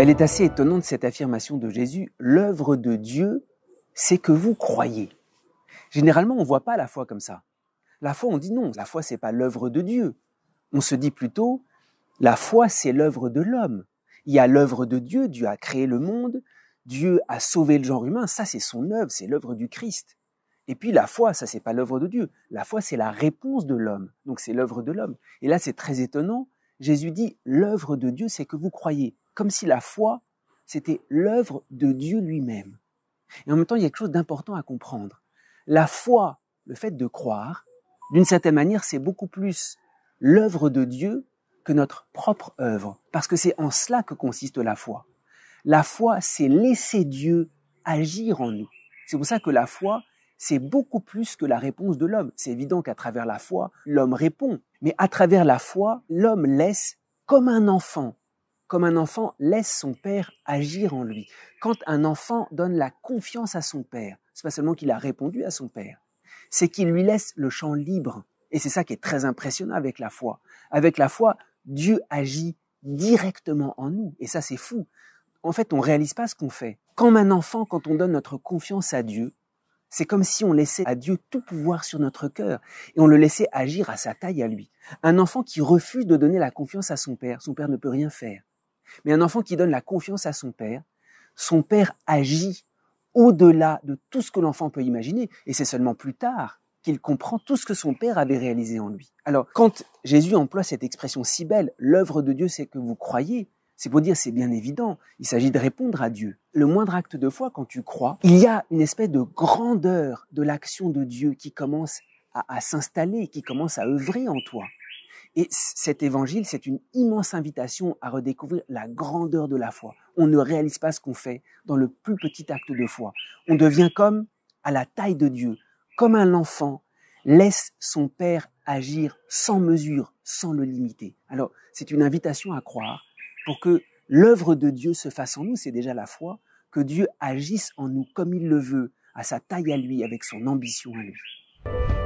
Elle est assez étonnante, cette affirmation de Jésus. L'œuvre de Dieu, c'est que vous croyez. Généralement, on ne voit pas la foi comme ça. La foi, on dit non, la foi, c'est pas l'œuvre de Dieu. On se dit plutôt, la foi, c'est l'œuvre de l'homme. Il y a l'œuvre de Dieu, Dieu a créé le monde, Dieu a sauvé le genre humain, ça c'est son œuvre, c'est l'œuvre du Christ. Et puis la foi, ça c'est pas l'œuvre de Dieu, la foi c'est la réponse de l'homme, donc c'est l'œuvre de l'homme. Et là c'est très étonnant, Jésus dit l'œuvre de Dieu c'est que vous croyez, comme si la foi c'était l'œuvre de Dieu lui-même. Et en même temps il y a quelque chose d'important à comprendre. La foi, le fait de croire, d'une certaine manière c'est beaucoup plus l'œuvre de Dieu que notre propre œuvre, parce que c'est en cela que consiste la foi. La foi, c'est laisser Dieu agir en nous. C'est pour ça que la foi, c'est beaucoup plus que la réponse de l'homme. C'est évident qu'à travers la foi, l'homme répond. Mais à travers la foi, l'homme laisse comme un enfant laisse son père agir en lui. Quand un enfant donne la confiance à son père, c'est pas seulement qu'il a répondu à son père, c'est qu'il lui laisse le champ libre. Et c'est ça qui est très impressionnant avec la foi. Avec la foi, Dieu agit directement en nous. Et ça, c'est fou. En fait, on ne réalise pas ce qu'on fait. Comme un enfant, quand on donne notre confiance à Dieu, c'est comme si on laissait à Dieu tout pouvoir sur notre cœur et on le laissait agir à sa taille à lui. Un enfant qui refuse de donner la confiance à son père ne peut rien faire. Mais un enfant qui donne la confiance à son père agit au-delà de tout ce que l'enfant peut imaginer. Et c'est seulement plus tard qu'il comprend tout ce que son père avait réalisé en lui. Alors, quand Jésus emploie cette expression si belle, l'œuvre de Dieu, c'est que vous croyez, c'est pour dire, c'est bien évident, il s'agit de répondre à Dieu. Le moindre acte de foi, quand tu crois, il y a une espèce de grandeur de l'action de Dieu qui commence à s'installer, qui commence à œuvrer en toi. Et cet évangile, c'est une immense invitation à redécouvrir la grandeur de la foi. On ne réalise pas ce qu'on fait dans le plus petit acte de foi. On devient comme à la taille de Dieu, comme un enfant laisse son père agir sans mesure, sans le limiter. Alors, c'est une invitation à croire pour que l'œuvre de Dieu se fasse en nous, c'est déjà la foi, que Dieu agisse en nous comme il le veut, à sa taille à lui, avec son ambition à lui.